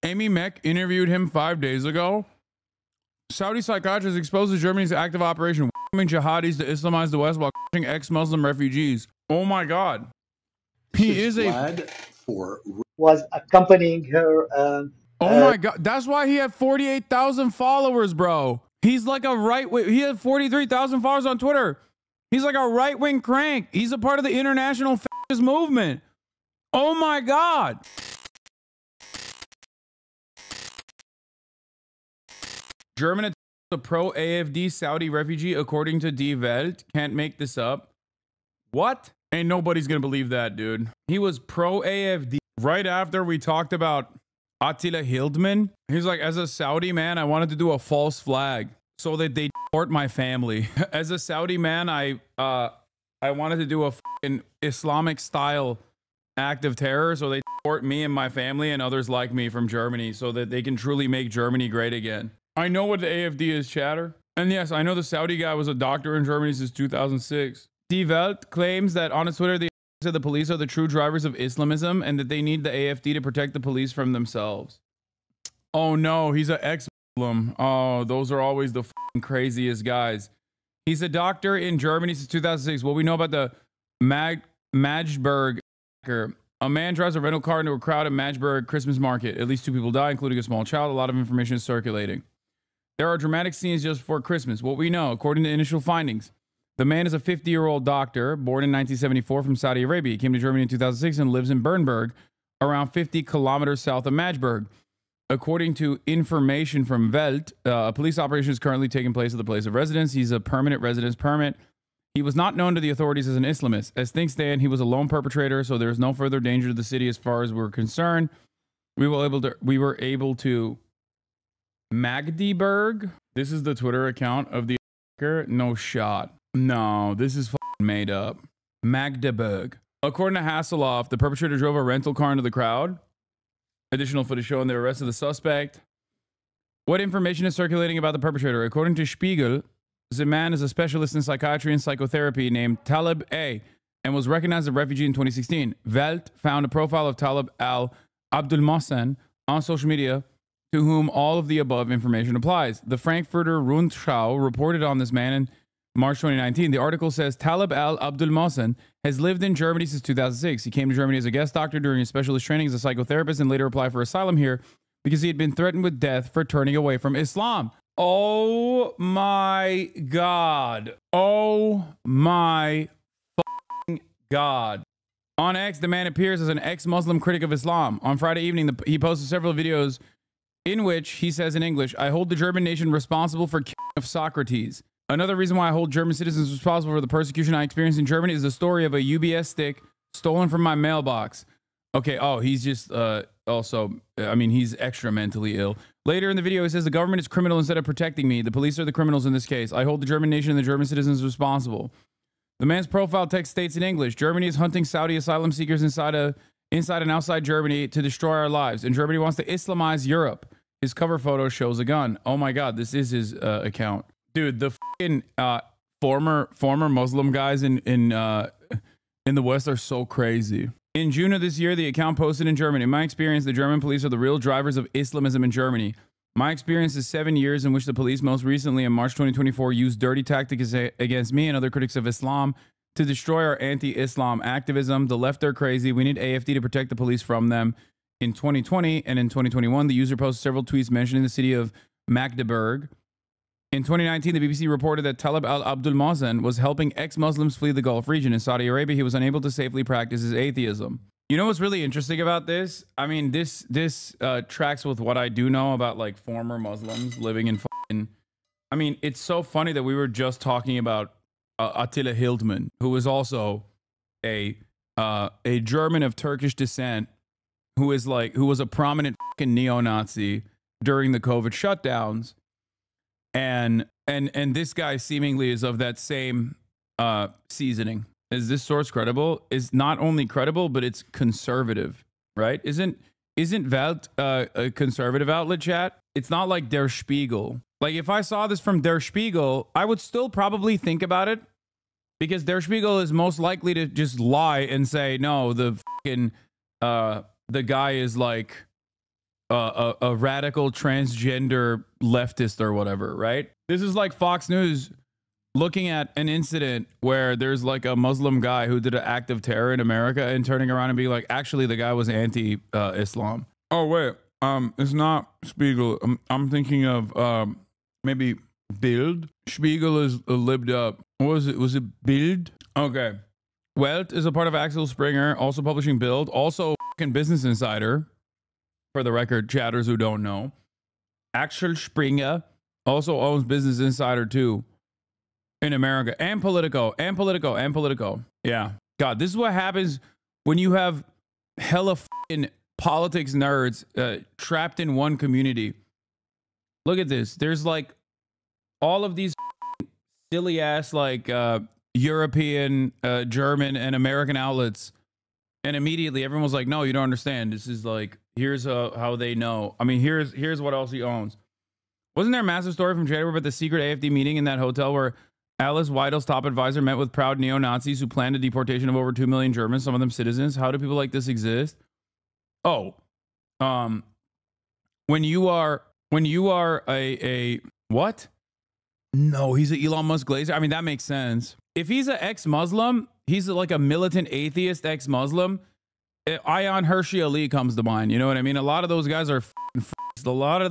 Amy Meck interviewed him 5 days ago. Saudi psychiatrist exposes Germany's active operation welcoming jihadis to Islamize the West while crushing ex-Muslim refugees. Oh my God. He is a... was accompanying her. Oh my God. That's why he had 48,000 followers, bro. He's like a right-wing. He had 43,000 followers on Twitter. He's like a right-wing crank. He's a part of the international fascist movement. Oh my God. German attacks a pro-AFD Saudi refugee, according to Die Welt. Can't make this up. What? Ain't nobody's gonna believe that, dude. He was pro-AFD right after we talked about Attila Hildmann. He's like, as a Saudi man, I wanted to do a false flag so that they deport my family. As a Saudi man, I wanted to do a fucking Islamic style act of terror so they deport me and my family and others like me from Germany so that they can truly make Germany great again. I know what the AFD is, chatter. And yes, I know the Saudi guy was a doctor in Germany since 2006. Die Welt claims that on its Twitter, the police are the true drivers of Islamism and that they need the AFD to protect the police from themselves. Oh no, he's an ex-Muslim. Oh, those are always the craziest guys. He's a doctor in Germany since 2006. What we know about the Magdeburg hacker. A man drives a rental car into a crowd at Magdeburg Christmas market. At least 2 people die, including a small child. A lot of information is circulating. There are dramatic scenes just before Christmas. What we know, according to initial findings, the man is a 50-year-old doctor born in 1974 from Saudi Arabia. He came to Germany in 2006 and lives in Bernburg, around 50 kilometers south of Magdeburg. According to information from Welt, a police operation is currently taking place at the place of residence. He's a permanent residence permit. He was not known to the authorities as an Islamist. As things stand, he was a lone perpetrator, so there is no further danger to the city as far as we're concerned. We were able to Magdeburg. This is the Twitter account of the attacker. No shot. No, this is made up. Magdeburg. According to Hasselhoff, the perpetrator drove a rental car into the crowd. Additional footage showing they arrested the suspect. What information is circulating about the perpetrator? According to Spiegel, the man is a specialist in psychiatry and psychotherapy named Talib A. and was recognized as a refugee in 2016. Welt found a profile of Talib al-Abdul Mohsen on social media to whom all of the above information applies. The Frankfurter Rundschau reported on this man in March 2019. The article says Talib al-Abdul Mohsen has lived in Germany since 2006. He came to Germany as a guest doctor during his specialist training as a psychotherapist and later applied for asylum here because he had been threatened with death for turning away from Islam. Oh my God. Oh my God. On X, the man appears as an ex-Muslim critic of Islam. On Friday evening, he posted several videos in which he says in English, I hold the German nation responsible for killing of Socrates. Another reason why I hold German citizens responsible for the persecution I experienced in Germany is the story of a UBS stick stolen from my mailbox. Okay, oh, he's just also, I mean, he's extra mentally ill. Later in the video, he says the government is criminal instead of protecting me. The police are the criminals in this case. I hold the German nation and the German citizens responsible. The man's profile text states in English, Germany is hunting Saudi asylum seekers inside and outside Germany to destroy our lives. And Germany wants to Islamize Europe. His cover photo shows a gun. Oh my God, this is his account. Dude, the fucking former Muslim guys in the West are so crazy. In June of this year, the account posted in German. In my experience, the German police are the real drivers of Islamism in Germany. My experience is 7 years in which the police most recently in March 2024 used dirty tactics against me and other critics of Islam to destroy our anti-Islam activism. The left are crazy. We need AFD to protect the police from them. In 2020 and in 2021, the user posted several tweets mentioning the city of Magdeburg. In 2019, the BBC reported that Talib al-Abdul Mohsen was helping ex-Muslims flee the Gulf region. In Saudi Arabia, he was unable to safely practice his atheism. You know what's really interesting about this? I mean, this tracks with what I do know about like former Muslims living in fucking... I mean, it's so funny that we were just talking about Attila Hildmann, who was also a German of Turkish descent, who was a prominent fucking neo-Nazi during the COVID shutdowns. And this guy seemingly is of that same seasoning. Is this source credible? Is not only credible, but it's conservative, right? Isn't Welt a conservative outlet, chat? It's not like Der Spiegel. Like if I saw this from Der Spiegel, I would still probably think about it because Der Spiegel is most likely to just lie and say, no, the fucking, the guy is like a radical transgender leftist or whatever, right? This is like Fox News looking at an incident where there's like a Muslim guy who did an act of terror in America and turning around and being like, actually, the guy was anti-Islam. Oh, wait. It's not Spiegel. I'm thinking of maybe Bild. Spiegel is libbed up. What was it? Was it Bild? Okay. Welt is a part of Axel Springer, also publishing Bild, also fucking Business Insider. For the record, chatters who don't know. Axel Springer also owns Business Insider too. In America. And Politico. And Politico. And Politico. Yeah. God, this is what happens when you have hella fucking politics nerds trapped in one community. Look at this. There's like all of these silly ass like European, German, and American outlets. And immediately everyone was like, no, you don't understand. This is like, here's how they know. I mean, here's what else he owns. Wasn't there a massive story from January about the secret AFD meeting in that hotel where Alice Weidel's top advisor met with proud neo-Nazis who planned a deportation of over 2 million Germans, some of them citizens? How do people like this exist? Oh, when you are a what? No, he's an Elon Musk glazer. I mean, that makes sense. If he's an ex-Muslim, he's like a militant atheist ex-Muslim. Ayaan Hirsi Ali comes to mind. You know what I mean? A lot of those guys are freaks. A lot of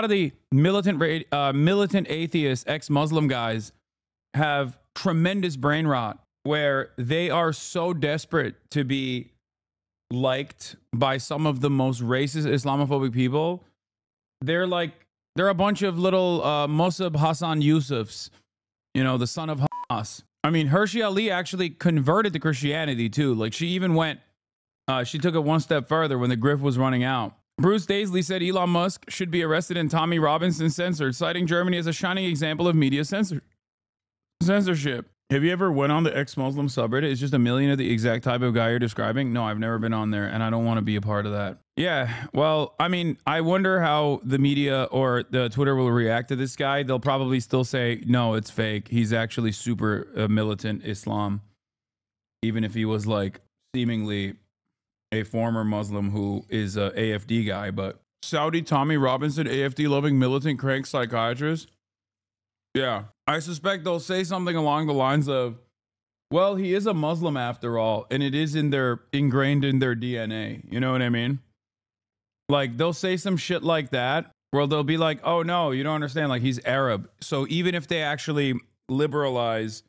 the militant atheist ex-Muslim guys have tremendous brain rot where they are so desperate to be liked by some of the most racist Islamophobic people. They're a bunch of little Mossab Hassan Yusufs, you know, the son of Hamas. I mean, Hirsi Ali actually converted to Christianity too. Like she even went, she took it one step further when the grift was running out. Bruce Daisley said Elon Musk should be arrested and Tommy Robinson censored, citing Germany as a shining example of media censorship. Have you ever went on the ex-Muslim subreddit? It's just a million of the exact type of guy you're describing. No, I've never been on there, and I don't want to be a part of that. Yeah, well, I mean, I wonder how the media or the Twitter will react to this guy. They'll probably still say, no, it's fake. He's actually super militant Islam, even if he was like seemingly a former Muslim who is a AFD guy. But Saudi Tommy Robinson, AFD loving militant crank psychiatrist. Yeah, I suspect they'll say something along the lines of, well, he is a Muslim after all, and it is ingrained in their DNA. You know what I mean? Like, they'll say some shit like that, where they'll be like, oh, no, you don't understand. Like, he's Arab. So even if they actually liberalize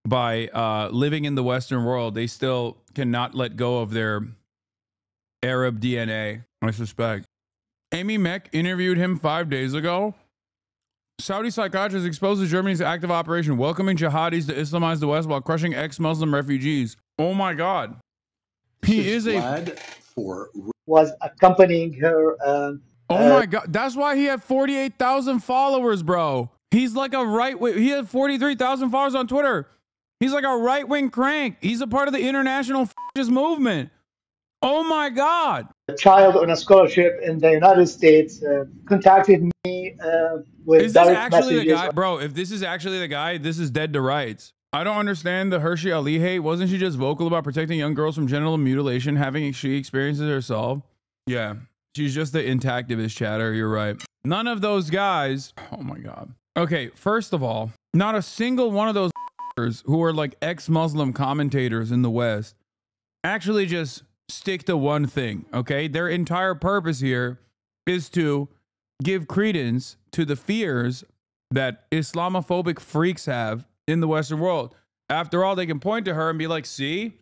by living in the Western world, they still cannot let go of their Arab DNA, I suspect. Amy Meck interviewed him 5 days ago. Saudi psychiatrist exposes Germany's active operation, welcoming jihadis to Islamize the West while crushing ex-Muslim refugees. Oh my God. He is was accompanying her. Oh my God. That's why he had 48,000 followers, bro. He's like a right-wing. He had 43,000 followers on Twitter. He's like a right-wing crank. He's a part of the international fascist movement. Oh my God. A child on a scholarship in the United States contacted me with is this direct actually messages. The guy? Bro, if this is actually the guy, this is dead to rights. I don't understand the Hirsi Ali hate. Wasn't she just vocal about protecting young girls from genital mutilation, having she experiences herself? Yeah, she's just the intactivist chatter. You're right. None of those guys. Oh my God. Okay, first of all, not a single one of those who are like ex-Muslim commentators in the West actually just stick to one thing, okay? Their entire purpose here is to give credence to the fears that Islamophobic freaks have in the Western world. After all, they can point to her and be like, see,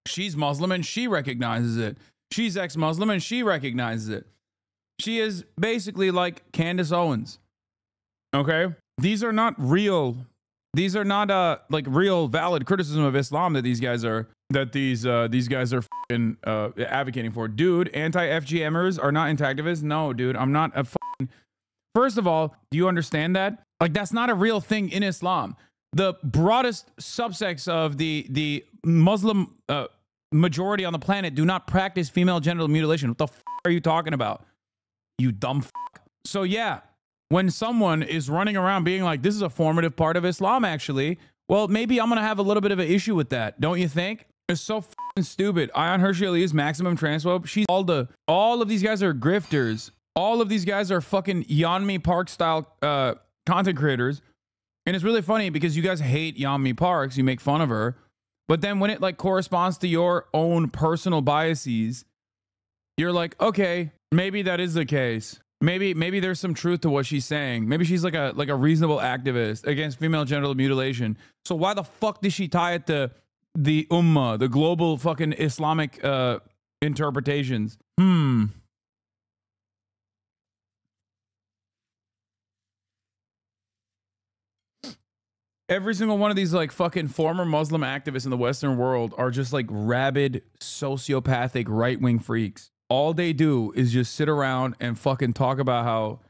she's Muslim and she recognizes it. She's ex-Muslim and she recognizes it. She is basically like Candace Owens, okay? These are not real. These are not like real valid criticism of Islam that these guys are fucking advocating for. Dude, anti-FGMers are not intactivists. No, dude, I'm not a fucking... First of all, do you understand that? Like, that's not a real thing in Islam. The broadest subsects of the Muslim majority on the planet do not practice female genital mutilation. What the fuck are you talking about? You dumb fuck. So yeah, when someone is running around being like, this is a formative part of Islam, actually, well, maybe I'm going to have a little bit of an issue with that. Don't you think? It's so fucking stupid. Ayan Hirsi Ali is maximum transphobe. She's all of these guys are grifters. All of these guys are fucking Yeonmi Park style content creators. And it's really funny because you guys hate Yeonmi Parks. You make fun of her. But then when it like corresponds to your own personal biases, you're like, okay, maybe that is the case. Maybe there's some truth to what she's saying. Maybe she's like a reasonable activist against female genital mutilation. So why the fuck did she tie it to the Ummah, the global fucking Islamic interpretations? Every single one of these like fucking former Muslim activists in the Western world are just like rabid, sociopathic, right-wing freaks. All they do is just sit around and fucking talk about how,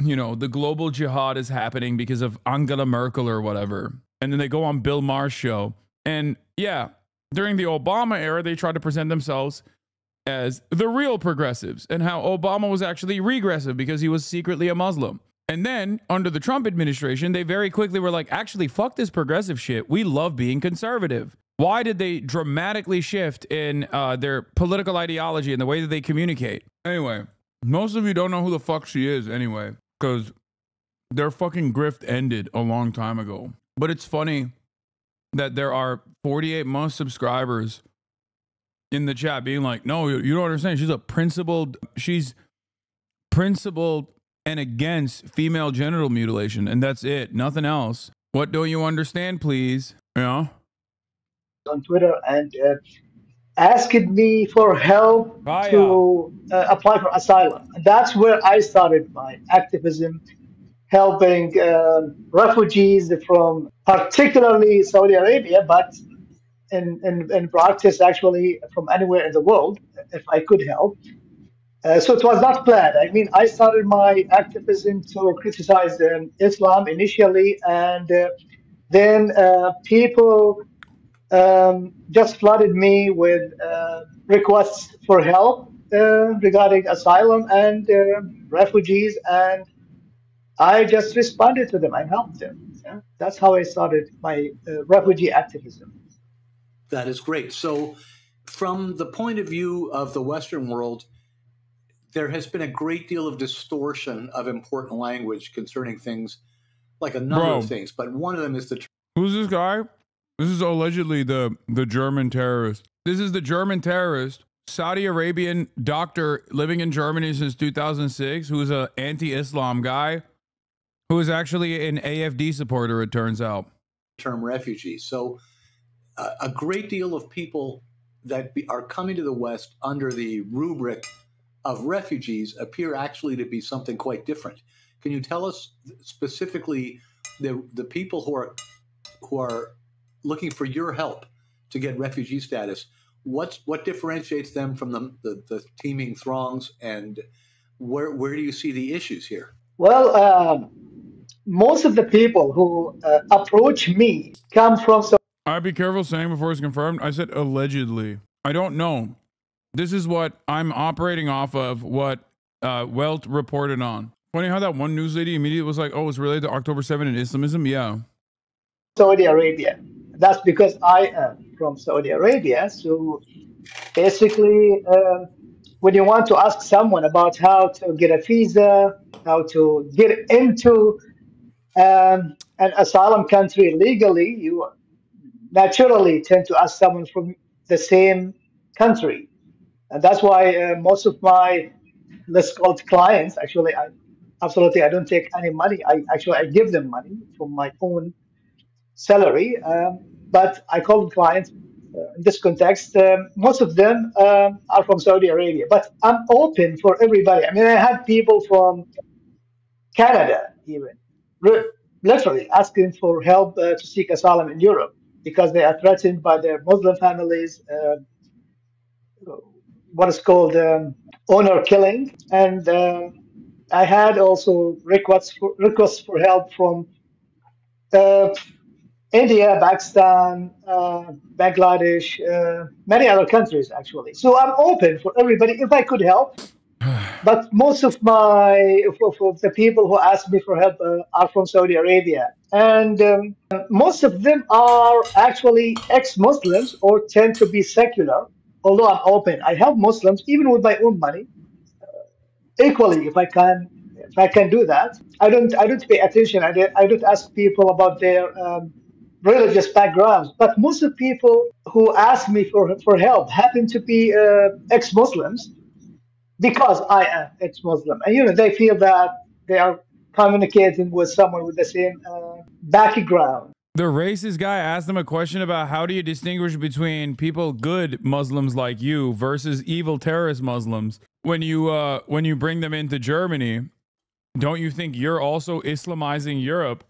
you know, the global jihad is happening because of Angela Merkel or whatever. And then they go on Bill Maher's show. And yeah, during the Obama era, they tried to present themselves as the real progressives and how Obama was actually regressive because he was secretly a Muslim. And then under the Trump administration, they very quickly were like, actually, fuck this progressive shit. We love being conservative. Why did they dramatically shift in their political ideology and the way that they communicate? Anyway, most of you don't know who the fuck she is anyway, because their fucking grift ended a long time ago. But it's funny that there are 48 month subscribers in the chat being like, no, you don't understand. She's principled and against female genital mutilation, and that's it, nothing else. What don't you understand, please? Yeah. On Twitter and asked me for help to apply for asylum. And that's where I started my activism, helping refugees from particularly Saudi Arabia, but in practice, actually, from anywhere in the world, if I could help. So it was not planned. I mean, I started my activism to criticize Islam initially, and then people just flooded me with requests for help regarding asylum and refugees, and I just responded to them. I helped them. Yeah? That's how I started my refugee activism. That is great. So from the point of view of the Western world, there has been a great deal of distortion of important language concerning things, like a number of things. But one of them is the... Who's this guy? This is allegedly the German terrorist. This is the German terrorist, Saudi Arabian doctor living in Germany since 2006, who's an anti-Islam guy, who is actually an AFD supporter, it turns out. Term refugees. So a great deal of people that are coming to the West under the rubric of refugees appear actually to be something quite different. Can you tell us specifically the people who are looking for your help to get refugee status? What differentiates them from the teeming throngs, and where do you see the issues here? Well, most of the people who approach me come from... I'd be careful saying before it's confirmed. I said allegedly. I don't know. This is what I'm operating off of, what Welt reported on. Funny how that one news lady immediately was like, oh, it's related to October 7 and Islamism? Yeah. Saudi Arabia. That's because I am from Saudi Arabia. So basically, when you want to ask someone about how to get a visa, how to get into an asylum country legally, you naturally tend to ask someone from the same country. And that's why most of my, let's call it clients, actually, I don't take any money. I give them money from my own salary, but I call them clients. In this context, most of them are from Saudi Arabia, but I'm open for everybody. I mean, I had people from Canada even, literally asking for help to seek asylum in Europe because they are threatened by their Muslim families, what is called honor killing. And I had also requests for help from India, Pakistan, Bangladesh, many other countries, actually. So I'm open for everybody if I could help. But most of of the people who ask me for help are from Saudi Arabia, and most of them are actually ex-Muslims or tend to be secular. Although I'm open, I help Muslims even with my own money equally if I can do that. I don't pay attention. I don't ask people about their religious backgrounds. But most of the people who ask me for help happen to be ex-Muslims because I am ex-Muslim, and they feel that they are communicating with someone with the same background. The racist guy asked them a question about how do you distinguish between people, good Muslims like you, versus evil terrorist Muslims. When you bring them into Germany, don't you think you're also Islamizing Europe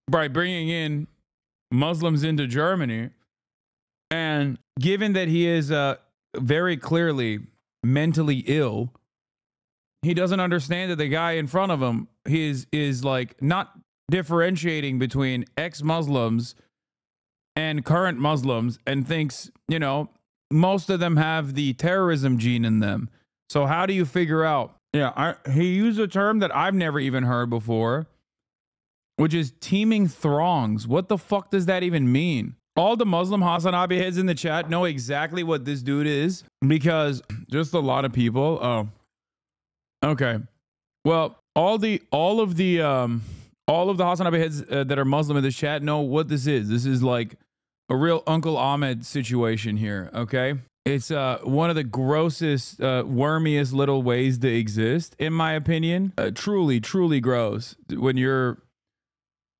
by bringing in Muslims into Germany? And given that he is very clearly mentally ill, he doesn't understand that the guy in front of him is like not differentiating between ex-Muslims and current Muslims, and thinks, most of them have the terrorism gene in them. So how do you figure out? Yeah, he used a term that I've never even heard before, which is teeming throngs. What the fuck does that even mean? All the Muslim HasanAbi heads in the chat know exactly what this dude is, because just a lot of people. Oh, okay. Well, all of the HasanAbi heads that are Muslim in this chat know what this is. This is like a real Uncle Ahmed situation here. Okay, it's one of the grossest, wormiest little ways to exist, in my opinion. Truly, truly gross.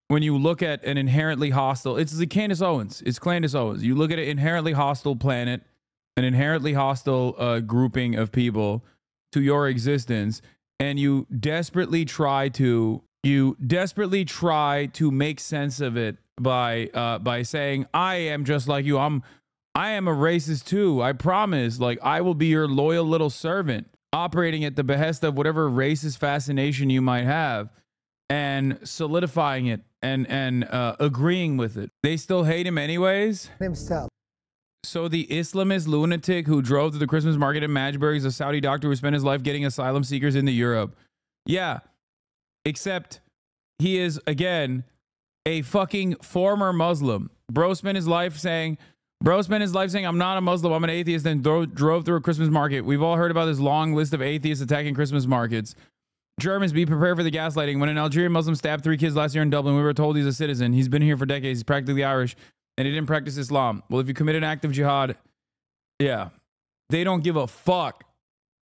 When you look at an inherently hostile, it's the Candace Owens. It's Candace Owens. You look at an inherently hostile planet, an inherently hostile grouping of people to your existence, and you desperately try to make sense of it by saying, I am just like you. I am a racist too. I promise. Like, I will be your loyal little servant, operating at the behest of whatever racist fascination you might have, and solidifying it and agreeing with it. They still hate him anyways. So the Islamist lunatic who drove to the Christmas market in Magdeburg is a Saudi doctor who spent his life getting asylum seekers into Europe. Yeah, except he is, again, a fucking former Muslim. Bro spent his life saying, I'm not a Muslim, I'm an atheist, and drove through a Christmas market. We've all heard about this long list of atheists attacking Christmas markets. Germans, be prepared for the gaslighting. When an Algerian Muslim stabbed 3 kids last year in Dublin, we were told he's a citizen. He's been here for decades. He's practically Irish, and he didn't practice Islam. Well, if you commit an act of jihad, yeah, they don't give a fuck.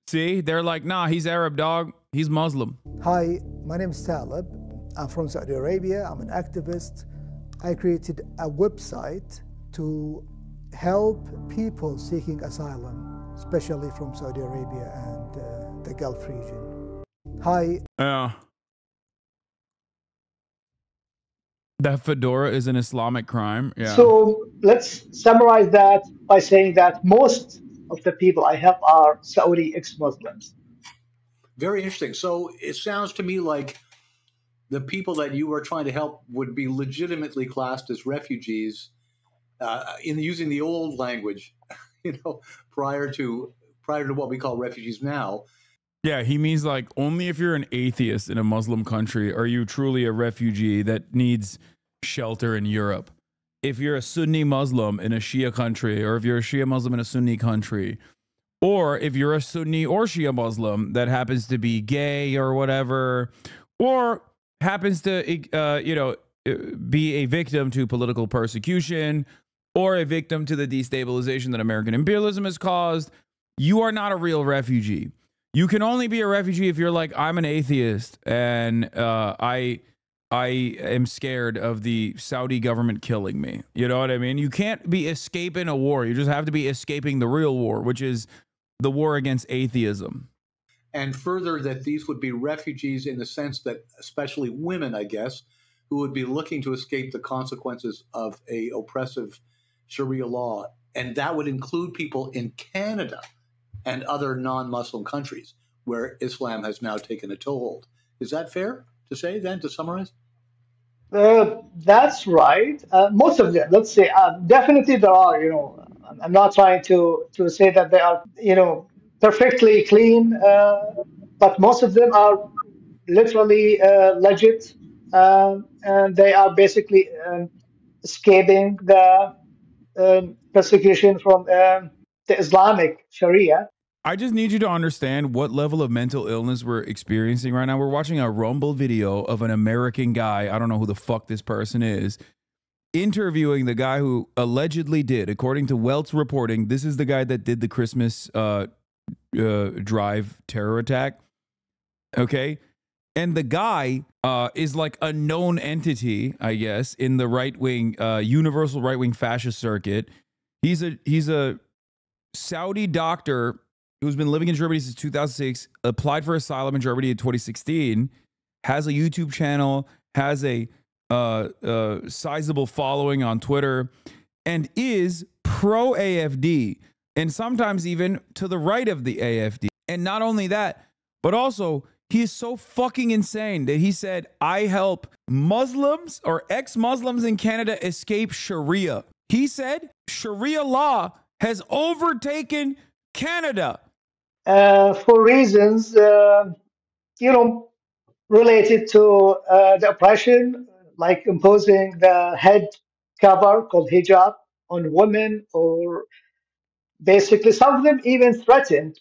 See, they're like, nah, he's Arab, dog. He's Muslim. Hi, my name is Talib. I'm from Saudi Arabia. I'm an activist. I created a website to help people seeking asylum, especially from Saudi Arabia and the Gulf region. Hi. Yeah. That fedora is an Islamic crime. Yeah. So let's summarize that by saying that most of the people I help are Saudi ex-Muslims. Very interesting. So it sounds to me like the people that you are trying to help would be legitimately classed as refugees in using the old language, prior to what we call refugees now. Yeah, he means like only if you're an atheist in a Muslim country are you truly a refugee that needs shelter in Europe. If you're a Sunni Muslim in a Shia country, or if you're a Shia Muslim in a Sunni country, or if you're a Sunni or Shia Muslim that happens to be gay or whatever, or happens to, be a victim to political persecution, or a victim to the destabilization that American imperialism has caused, you are not a real refugee. You can only be a refugee if you're like, I'm an atheist and I am scared of the Saudi government killing me. You know what I mean? You can't be escaping a war. You just have to be escaping the real war, which is the war against atheism. And further, that these would be refugees in the sense that, especially women, I guess, who would be looking to escape the consequences of a oppressive Sharia law. And that would include people in Canada and other non-Muslim countries where Islam has now taken a toehold. Is that fair to say then, to summarize? That's right. Most of them, let's say, definitely there are, I'm not trying to say that they are, perfectly clean but most of them are literally legit, and they are basically escaping the persecution from the Islamic Sharia. I just need you to understand what level of mental illness we're experiencing right now. We're watching a Rumble video of an American guy. I don't know who the fuck this person is, interviewing the guy who allegedly did, according to Welt's reporting, this is the guy that did the Christmas drive terror attack. Okay. And the guy is like a known entity, I guess, in the right wing, universal right wing fascist circuit. He's a Saudi doctor who's been living in Germany since 2006, applied for asylum in Germany in 2016, has a YouTube channel, has a sizable following on Twitter, and is pro AFD, and sometimes even to the right of the AFD. And not only that, but also he is so fucking insane that he said, I help Muslims or ex-Muslims in Canada escape Sharia. He said Sharia law has overtaken Canada. For reasons, related to the oppression, like imposing the head cover called hijab on women, or basically some of them even threatened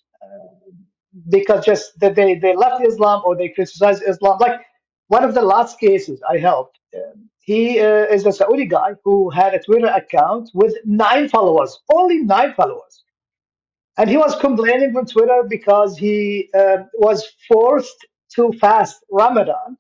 because just that they left Islam or they criticized Islam. Like one of the last cases I helped, he is a Saudi guy who had a Twitter account with 9 followers, only 9 followers. And he was complaining on Twitter because he was forced to fast Ramadan.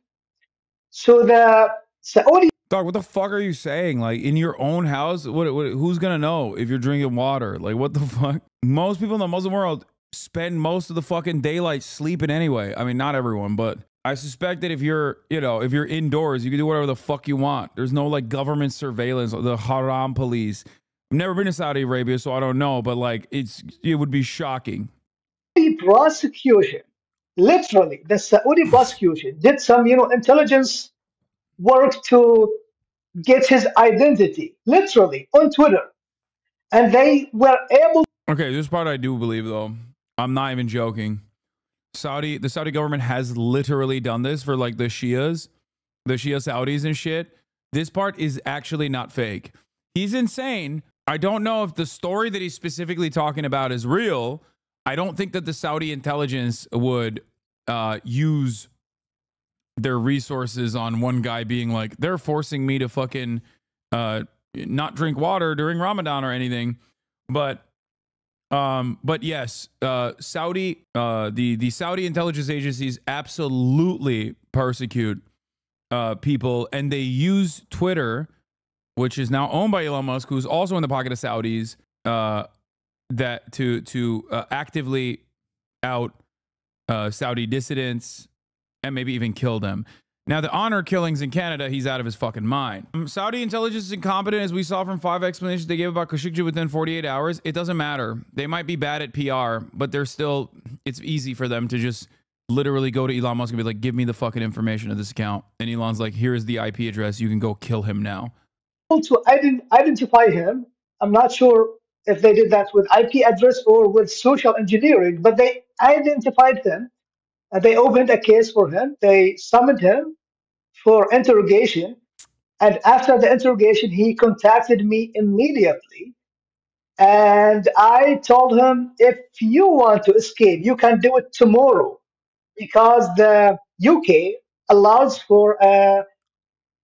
So the Saudi Dog, what the fuck are you saying? Like in your own house, who's gonna know if you're drinking water? Like what the fuck? Most people in the Muslim world spend most of the fucking daylight sleeping anyway. I mean, not everyone, but I suspect that if you're indoors, you can do whatever the fuck you want. There's no like government surveillance or the haram police. I've never been to Saudi Arabia, so I don't know, but like it would be shocking. prosecution, literally, the Saudi prosecution did some, intelligence work to get his identity, literally, on Twitter. And they were able. Okay, this part I do believe, though. I'm not even joking. The Saudi government has literally done this for like the Shia Saudis and shit. This part is actually not fake. He's insane. I don't know if the story that he's specifically talking about is real. I don't think that the Saudi intelligence would use their resources on one guy being like, they're forcing me to fucking not drink water during Ramadan or anything. But yes, the Saudi intelligence agencies absolutely persecute people, and they use Twitter, which is now owned by Elon Musk, who's also in the pocket of Saudis, that to actively out Saudi dissidents and maybe even kill them. Now, the honor killings in Canada, he's out of his fucking mind. Saudi intelligence is incompetent, as we saw from 5 explanations they gave about Khashoggi within 48 hours. It doesn't matter. They might be bad at PR, but they're still, it's easy for them to just literally go to Elon Musk and be like, give me the fucking information of this account. And Elon's like, here's the IP address. You can go kill him now. To identify him. I'm not sure if they did that with IP address or with social engineering, but they identified him and they opened a case for him. They summoned him for interrogation. And after the interrogation, he contacted me immediately. And I told him, if you want to escape, you can do it tomorrow, because the UK allows for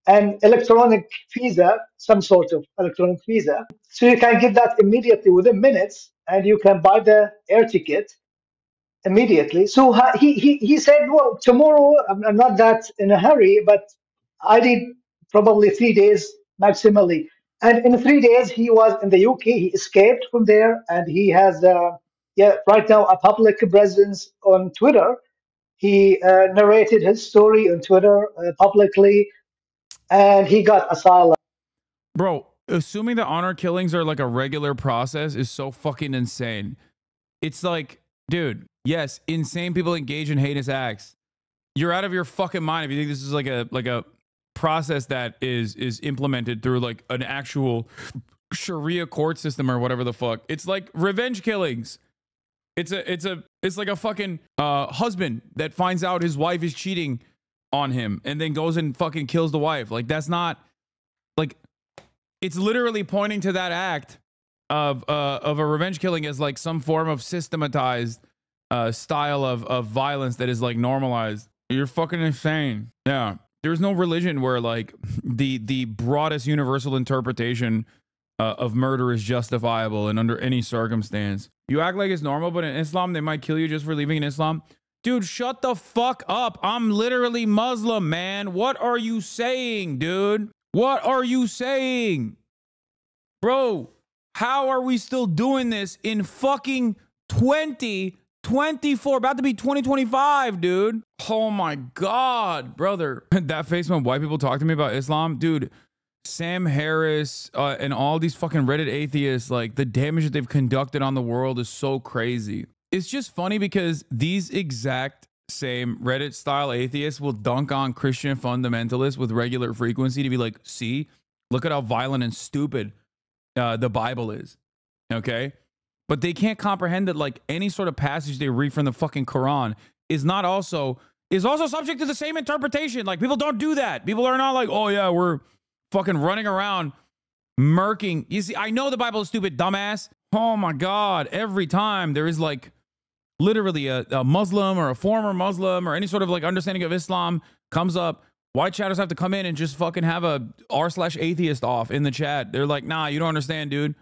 an electronic visa, some sort of electronic visa. So you can get that immediately within minutes, and you can buy the air ticket immediately. So he said, well, tomorrow, I'm not that in a hurry, but I need probably 3 days maximally. And in 3 days, he was in the UK. He escaped from there, and he has, right now, a public presence on Twitter. He narrated his story on Twitter publicly, and he got asylum. Bro, assuming that honor killings are like a regular process is so fucking insane. It's like, dude, yes, insane people engage in heinous acts. You're out of your fucking mind if you think this is like a process that is implemented through like an actual Sharia court system or whatever the fuck. It's like revenge killings. It's It's like a fucking husband that finds out his wife is cheating on him and then goes and fucking kills the wife. Like, that's not, like, it's literally pointing to that act of a revenge killing as like some form of systematized style of violence that is like normalized. You're fucking insane. Yeah. There's no religion where like the broadest universal interpretation of murder is justifiable and under any circumstance. You act like it's normal, but in Islam, they might kill you just for leaving in Islam. Dude, shut the fuck up. I'm literally Muslim, man. What are you saying, dude? What are you saying? Bro, how are we still doing this in fucking 2024? About to be 2025, dude. Oh my God, brother. That face when white people talk to me about Islam, dude. Sam Harris and all these fucking Reddit atheists, like the damage that they've conducted on the world is so crazy. It's just funny because these exact same Reddit style atheists will dunk on Christian fundamentalists with regular frequency to be like, see, look at how violent and stupid the Bible is. Okay. But they can't comprehend that like any sort of passage they read from the fucking Quran is also subject to the same interpretation. Like, people don't do that. People are not like, oh yeah, we're fucking running around murking. You see, I know the Bible is stupid, dumbass. Oh my God. Every time there is like literally a Muslim or a former Muslim or any sort of like understanding of Islam comes up, white chatters have to come in and just fucking have a r/atheist off in the chat. They're like, nah, you don't understand, dude.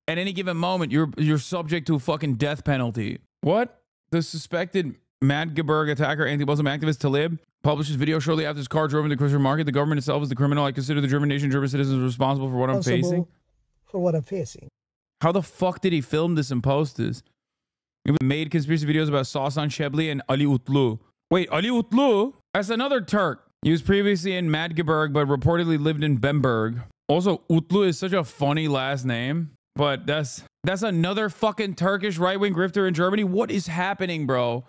At any given moment, you're subject to a fucking death penalty. What? The suspected Magdeburg attacker, anti-Muslim activist Talib, published his video shortly after his car drove into the Christian market. The government itself is the criminal. I consider the German nation, German citizens responsible for what I'm facing. For what I'm facing. How the fuck did he film this and post this? He made conspiracy videos about Hasan Shebli and Ali Utlu. Wait, Ali Utlu? That's another Turk. He was previously in Magdeburg, but reportedly lived in Bamberg. Also, Utlu is such a funny last name, but that's another fucking Turkish right-wing grifter in Germany. What is happening, bro?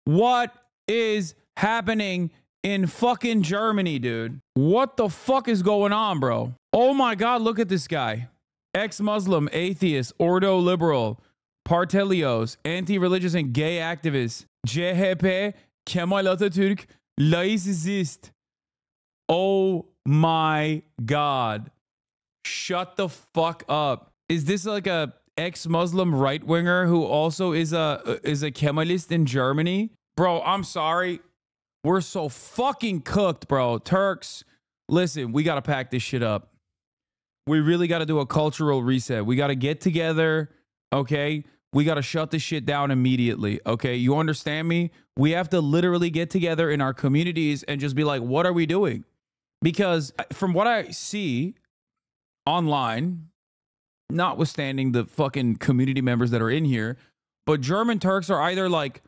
What is happening in fucking Germany, dude? What the fuck is going on, bro? Oh my God, look at this guy. Ex-Muslim, atheist, Ordo liberal, Partelios, anti-religious and gay activist, CHP, Kemal Atatürk, laicist. Oh my God. Shut the fuck up. Is this like a ex-Muslim right-winger who also is a Kemalist in Germany? Bro, I'm sorry. We're so fucking cooked, bro. Turks, listen, we got to pack this shit up. We really got to do a cultural reset. We got to get together, okay? We got to shut this shit down immediately, okay? You understand me? We have to literally get together in our communities and just be like, what are we doing? Because from what I see online, notwithstanding the fucking community members that are in here, but German Turks are either like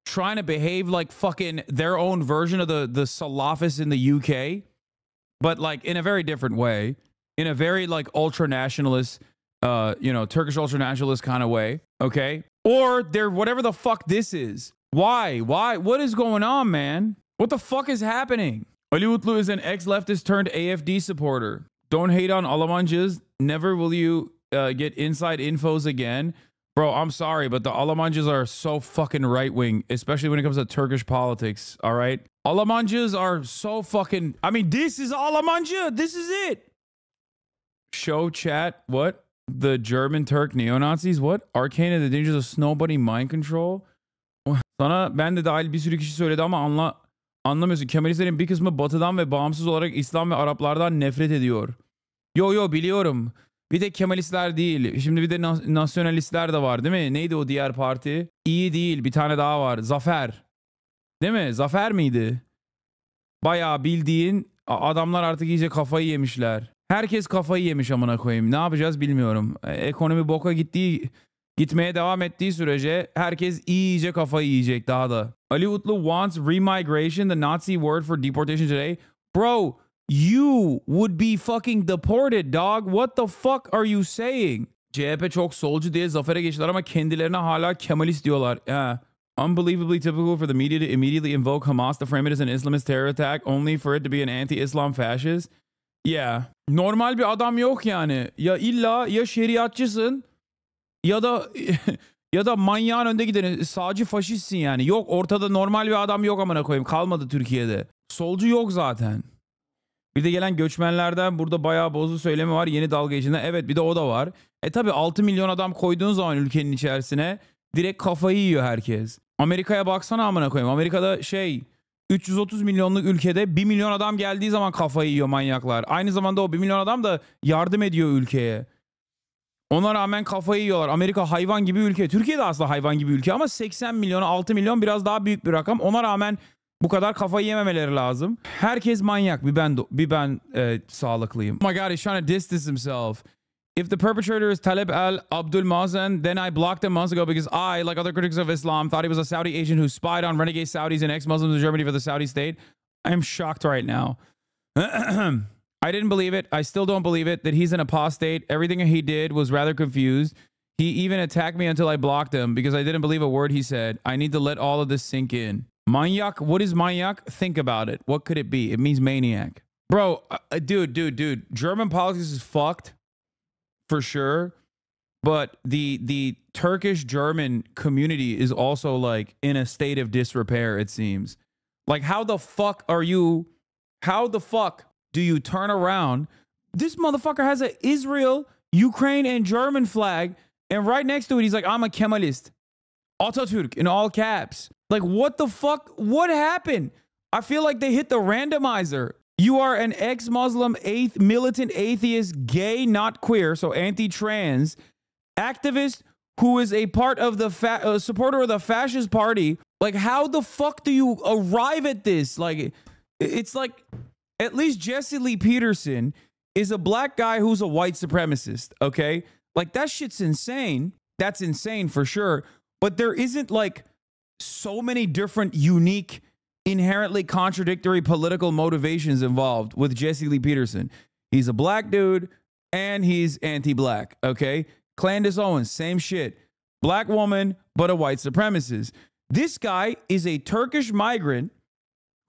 trying to behave like fucking their own version of the Salafists in the UK, but like in a very different way, in a very like ultra-nationalist, Turkish ultra-nationalist kind of way, okay? Or they're whatever the fuck this is. Why? What is going on, man? What the fuck is happening? Ali Utlu is an ex-leftist turned AFD supporter. Don't hate on Almancıs. Never will you get inside infos again. Bro, I'm sorry, but the Almancıs are so fucking right-wing, especially when it comes to Turkish politics, all right? Almancıs are so fucking... I mean, this is Almancı. This is it. Show chat. What? The German Turk neo-Nazis? What? Arcane and the dangers of snowbody mind control? Sana ben de dahil bir sürü kişi söyledi ama anlamıyorsun. Kemalistlerin bir kısmı batıdan ve bağımsız olarak İslam ve Araplardan nefret ediyor. Yo biliyorum. Bir de Kemalistler değil. Şimdi bir de nasyonalistler de var değil mi? Neydi o diğer parti? İyi değil. Bir tane daha var. Zafer. Değil mi? Zafer miydi? Bayağı bildiğin adamlar artık iyice kafayı yemişler. Herkes kafayı yemiş amına koyayım. Ne yapacağız bilmiyorum. Ekonomi boka gitmeye devam ettiği sürece herkes iyice kafayı yiyecek daha da. Ali Utlu wants remigration, the Nazi word for deportation today. Bro, you would be fucking deported, dog. What the fuck are you saying? CHP çok solcu diye zafere geçtiler ama kendilerine hala Kemalist diyorlar. Unbelievably typical for the media to immediately invoke Hamas to frame it as an Islamist terror attack only for it to be an anti-Islam fascist. Yeah. Normal bir adam yok yani. Ya illa ya şeriatçısın ya da Ya da manyağın önde gideni sağcı faşistsin yani. Yok ortada normal bir adam yok amına koyayım. Kalmadı Türkiye'de. Solcu yok zaten. Bir de gelen göçmenlerden burada bayağı bozdu söylemi var yeni dalga geçtiğinde. Evet bir de o da var. Tabi 6 milyon adam koyduğun zaman ülkenin içerisine direkt kafayı yiyor herkes. Amerika'ya baksana amına koyayım. Amerika'da 330 milyonluk ülkede 1 milyon adam geldiği zaman kafayı yiyor manyaklar. Aynı zamanda o 1 milyon adam da yardım ediyor ülkeye. Ona rağmen kafayı yiyorlar. Amerika hayvan gibi ülke. Türkiye de aslında hayvan gibi ülke ama 80 milyon 6 milyon biraz daha büyük bir rakam. Ona rağmen bu kadar kafayı yememeleri lazım. Herkes manyak. Bir ben sağlıklıyım. Oh my god, he's trying to distance himself. If the perpetrator is Talib al-Abdul Mazen, then I blocked him months ago because I, like other critics of Islam, thought he was a Saudi agent who spied on renegade Saudis and ex-Muslims in Germany for the Saudi state. I am shocked right now. I didn't believe it. I still don't believe it that he's an apostate. Everything he did was rather confused. He even attacked me until I blocked him because I didn't believe a word he said. I need to let all of this sink in. Manyak, what is manyak? Think about it. What could it be? It means maniac. Bro, dude. German politics is fucked. For sure, but the Turkish German community is also like in a state of disrepair, it seems. Like how the fuck do you turn around? This motherfucker has an Israel, Ukraine, and German flag, and right next to it he's like, I'm a Kemalist. Atatürk in all caps. Like what the fuck? What happened? I feel like they hit the randomizer. You are an ex-Muslim, militant atheist, gay, not queer, so anti-trans, activist who is a part of the supporter of the fascist party. Like, how the fuck do you arrive at this? Like, it's like, at least Jesse Lee Peterson is a black guy who's a white supremacist, okay? Like, that shit's insane. That's insane for sure. But there isn't, like, so many different, unique, inherently contradictory political motivations involved with Jesse Lee Peterson. He's a black dude and he's anti-black, okay? Candace Owens, same shit. Black woman, but a white supremacist. This guy is a Turkish migrant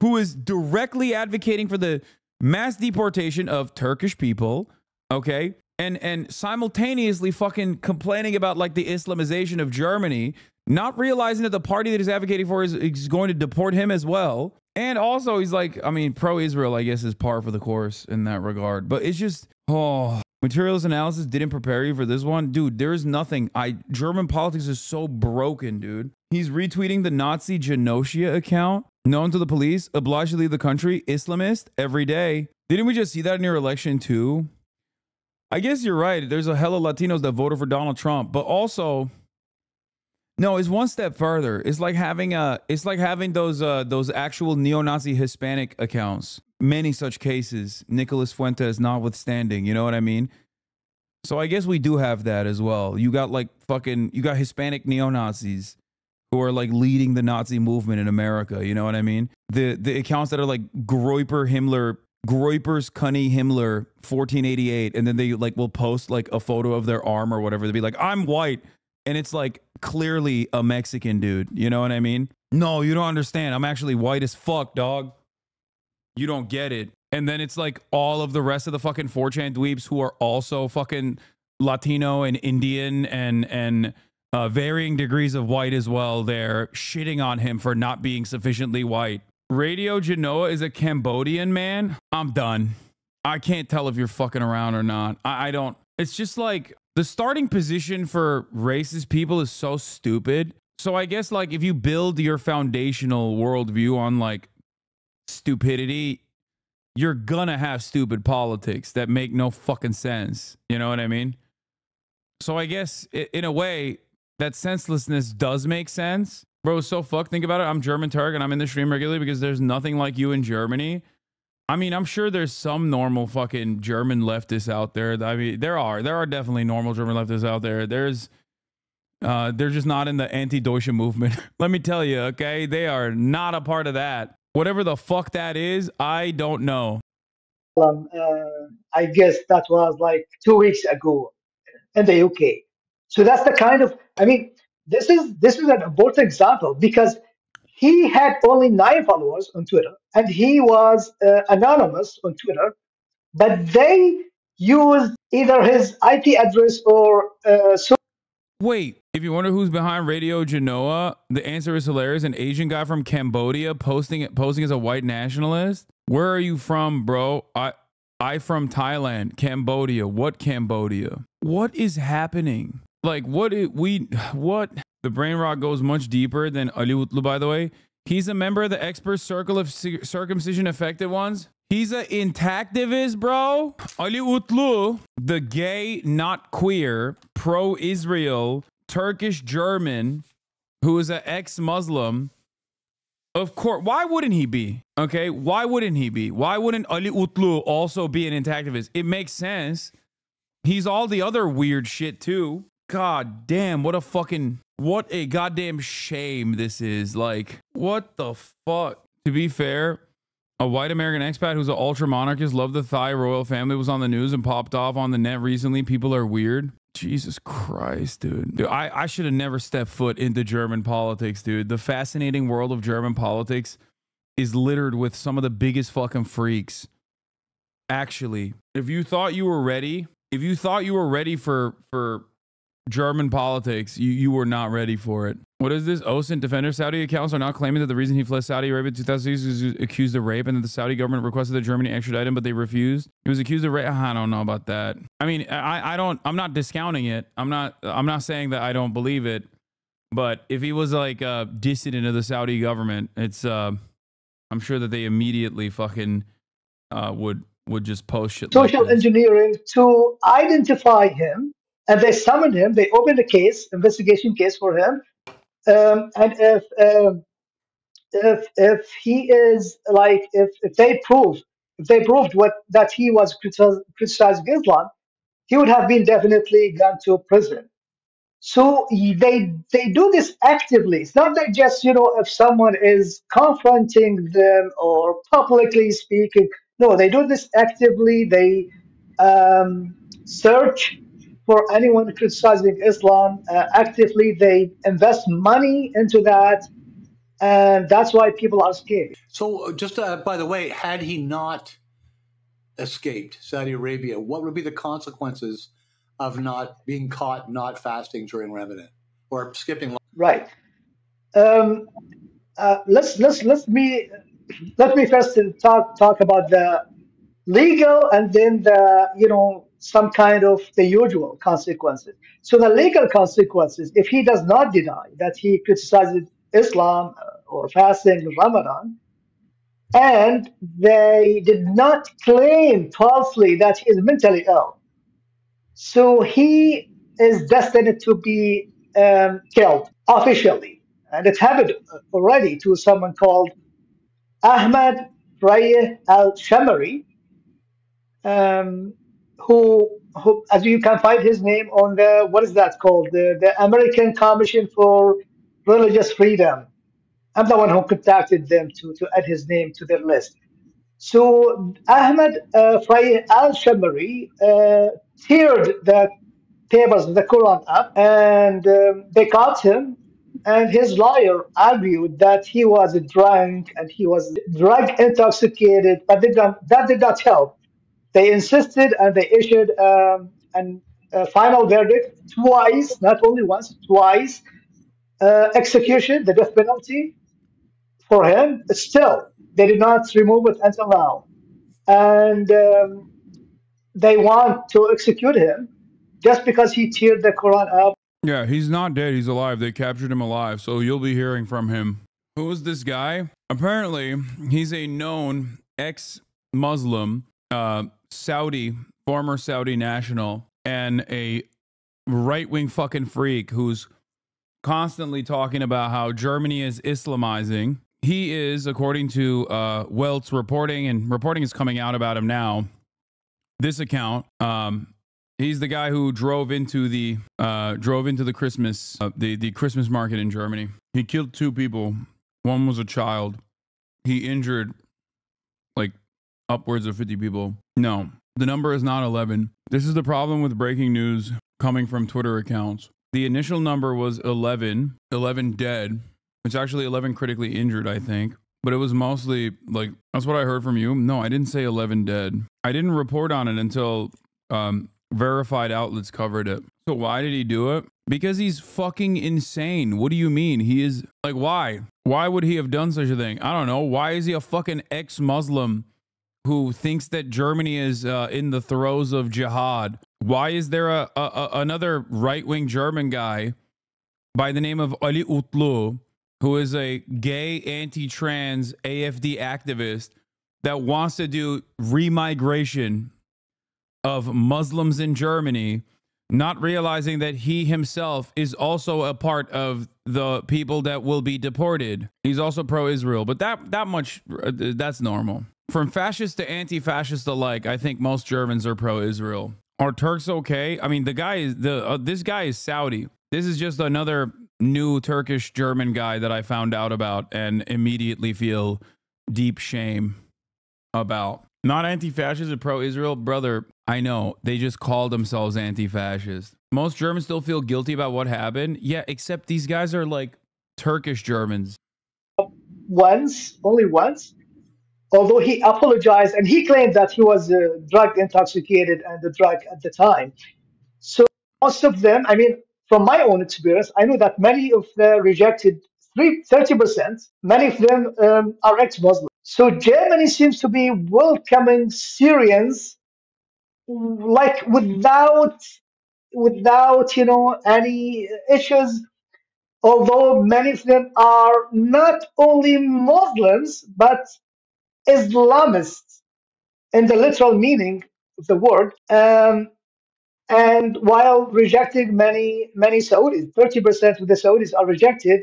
who is directly advocating for the mass deportation of Turkish people, okay? And simultaneously fucking complaining about like the Islamization of Germany, not realizing that the party that he's advocating for is going to deport him as well. And also he's like, I mean, pro-Israel, I guess, is par for the course in that regard. But it's just, materials analysis didn't prepare you for this one. Dude, there's nothing. German politics is so broken, dude. He's retweeting the Nazi Genosia account, known to the police, obliged to leave the country, Islamist, every day. Didn't we just see that in your election too? I guess you're right. There's a hella Latinos that voted for Donald Trump, but also, no, it's one step further. It's like having those actual neo-Nazi Hispanic accounts. Many such cases, Nicholas Fuentes notwithstanding. You know what I mean? So I guess we do have that as well. You got Hispanic neo-Nazis who are like leading the Nazi movement in America. You know what I mean? The accounts that are like Groyper Himmler. Groyper's Cunny Himmler 1488, and then they like will post like a photo of their arm or whatever. They'll be like, I'm white, and it's like clearly a Mexican dude. You know what I mean? No, you don't understand. I'm actually white as fuck, dog. You don't get it. And then it's like all of the rest of the fucking 4chan dweebs who are also fucking Latino and Indian and varying degrees of white as well. They're shitting on him for not being sufficiently white. Radio Genoa is a Cambodian man. I'm done. I can't tell if you're fucking around or not. I don't. It's just like the starting position for racist people is so stupid. So I guess like if you build your foundational worldview on like stupidity, you're gonna have stupid politics that make no fucking sense. You know what I mean? So I guess in a way that senselessness does make sense. Bro, so fuck. Think about it. I'm German Turk and I'm in the stream regularly because there's nothing like you in Germany. I mean, I'm sure there's some normal fucking German leftists out there. I mean, there are definitely normal German leftists out there. They're just not in the anti-Deutsche movement. Let me tell you, okay? They are not a part of that. Whatever the fuck that is, I don't know. I guess that was like 2 weeks ago in the UK. So that's the kind of, I mean, this is an important example because he had only 9 followers on Twitter and he was anonymous on Twitter, but they used either his IP address or Wait, if you wonder who's behind Radio Genoa, the answer is hilarious. An Asian guy from Cambodia posting as a white nationalist. Where are you from, bro? I from Thailand. Cambodia. What Cambodia? What is happening? Like, what? The brain rot goes much deeper than Ali Utlu, by the way. He's a member of the expert circle of circumcision affected ones. He's an intactivist, bro. Ali Utlu, the gay, not queer, pro-Israel, Turkish German, who is an ex-Muslim. Of course, why wouldn't he be? Okay, why wouldn't he be? Why wouldn't Ali Utlu also be an intactivist? It makes sense. He's all the other weird shit too. God damn, what a goddamn shame this is. Like, what the fuck? To be fair, a white American expat who's an ultra monarchist, loved the Thai royal family, was on the news and popped off on the net recently. People are weird. Jesus Christ, dude. I should have never stepped foot into German politics, dude. The fascinating world of German politics is littered with some of the biggest fucking freaks. Actually, if you thought you were ready for German politics, you were not ready for it. What is this? OSINT defender Saudi accounts are now claiming that the reason he fled Saudi Arabia in 2006 was accused of rape, and that the Saudi government requested that Germany extradite him, but they refused. He was accused of rape. I don't know about that. I mean, I'm not discounting it. I'm not saying that I don't believe it. But if he was like a dissident of the Saudi government, it's I'm sure that they immediately fucking would just post shit social like this. engineering to identify him, and they summoned him. They opened a case, investigation case for him. And if he is like, if they proved what that he was criticizing Islam, he would have been definitely gone to prison. So they do this actively. It's not that just, if someone is confronting them or publicly speaking. No, they do this actively. They search for anyone criticizing Islam actively. They invest money into that, and that's why people are scared. So, just by the way, had he not escaped Saudi Arabia, what would be the consequences of not being caught not fasting during Ramadan or skipping? Right. Let me first talk about the legal, and then the some kind of the usual consequences. So the legal consequences, if he does not deny that he criticizes Islam or fasting Ramadan, and they did not claim falsely that he is mentally ill, so he is destined to be killed officially. And it happened already to someone called Ahmad Frayeh al-Shamari, who, as you can find his name on the, what is that called? The American Commission for Religious Freedom. I'm the one who contacted them to add his name to their list. So Ahmad Frayeh al-Shamari teared the tables of the Quran up, and they caught him. And his lawyer argued that he was drunk and he was drug intoxicated, but that did not help. They insisted, and they issued a final verdict twice, not only once, twice, execution, the death penalty for him. Still, they did not remove it until now. And they want to execute him just because he teared the Quran up. Yeah, he's not dead. He's alive. They captured him alive. So you'll be hearing from him. Who is this guy? Apparently, he's a known ex-Muslim, former Saudi national, and a right-wing fucking freak who's constantly talking about how Germany is Islamizing. He is, according to Welt's reporting, and reporting is coming out about him now, this account, he's the guy who drove into the Christmas the Christmas market in Germany. He killed 2 people. One was a child. He injured like upwards of 50 people. No, the number is not 11. This is the problem with breaking news coming from Twitter accounts. The initial number was 11 dead. It's actually 11 critically injured, I think. But it was mostly like, that's what I heard from you. No, I didn't say 11 dead. I didn't report on it until verified outlets covered it. So why did he do it? Because he's fucking insane. What do you mean? He is like, why? Why would he have done such a thing? I don't know. Why is he a fucking ex-Muslim who thinks that Germany is in the throes of jihad? Why is there another right-wing German guy by the name of Ali Utlu, who is a gay anti-trans AFD activist that wants to do remigration of Muslims in Germany, not realizing that he himself is also a part of the people that will be deported? He's also pro-Israel, but that much, that's normal. From fascist to anti-fascist alike, I think most Germans are pro-Israel. Are Turks okay? I mean, the guy is this guy is Saudi. This is just another new Turkish German guy that I found out about and immediately feel deep shame about. Not anti-fascist or pro-Israel, brother. I know they just call themselves anti-fascist. Most Germans still feel guilty about what happened. Yeah, except these guys are like Turkish Germans. Only once. Although he apologized and he claimed that he was drug intoxicated and the drug at the time. So most of them, I mean, from my own experience, I know that many of the rejected 30%, many of them are ex-Muslim. So Germany seems to be welcoming Syrians like without any issues. Although many of them are not only Muslims but Islamists in the literal meaning of the word. And while rejecting many Saudis, 30% of the Saudis are rejected,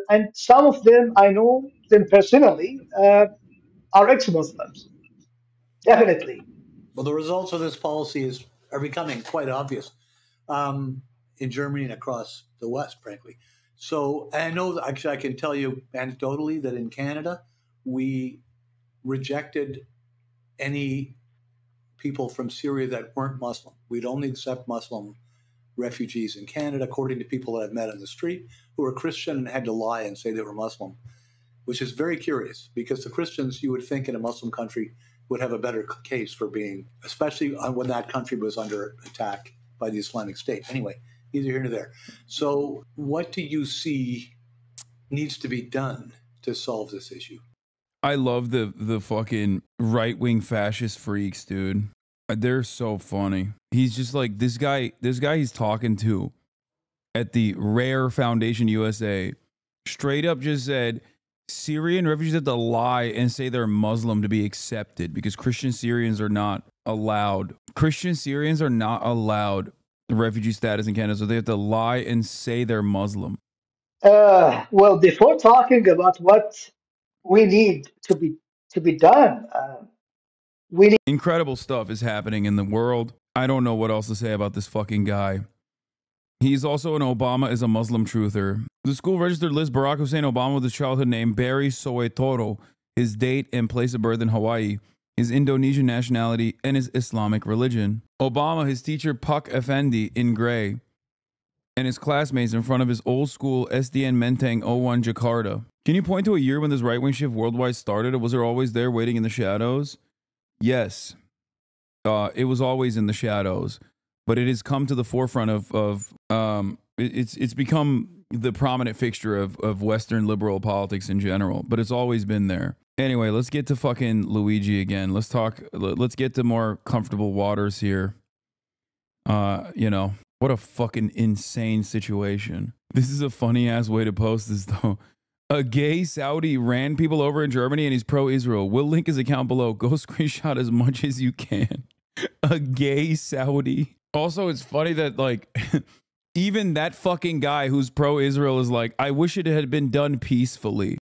and some of them, I know them personally, are ex-Muslims. Definitely. Well, the results of this policy are becoming quite obvious in Germany and across the West, frankly. So I know, actually, I can tell you anecdotally that in Canada, we rejected any people from Syria that weren't Muslim. We'd only accept Muslim refugees in Canada, according to people that I've met on the street who were Christian and had to lie and say they were Muslim, which is very curious because the Christians, you would think in a Muslim country, would have a better case for being, especially when that country was under attack by the Islamic State. Anyway, neither here nor there. So what do you see needs to be done to solve this issue? I love the fucking right-wing fascist freaks, dude. They're so funny. He's just like, this guy he's talking to at the Rare Foundation USA straight up just said Syrian refugees have to lie and say they're Muslim to be accepted because Christian Syrians are not allowed. Christian Syrians are not allowed refugee status in Canada, so they have to lie and say they're Muslim. Well, before talking about what we need to be done, we need. Incredible stuff is happening in the world. I don't know what else to say about this fucking guy. He's also an Obama is a Muslim truther. The school registered lists Barack Hussein Obama with his childhood name Barry Soetoro, his date and place of birth in Hawaii, his Indonesian nationality, and his Islamic religion. Obama, his teacher Puck Effendi in gray, and his classmates in front of his old school SDN Menteng 01 Jakarta. Can you point to a year when this right-wing shift worldwide started, or was it always there waiting in the shadows? Yes. It was always in the shadows, but it has come to the forefront it's become the prominent fixture of Western liberal politics in general, but it's always been there. Anyway, let's get to fucking Luigi again. Let's get to more comfortable waters here. You know, what a fucking insane situation. This is a funny ass way to post this though. A gay Saudi ran people over in Germany and he's pro-Israel. We'll link his account below. Go screenshot as much as you can. A gay Saudi. Also, it's funny that like even that fucking guy who's pro-Israel is like, I wish it had been done peacefully.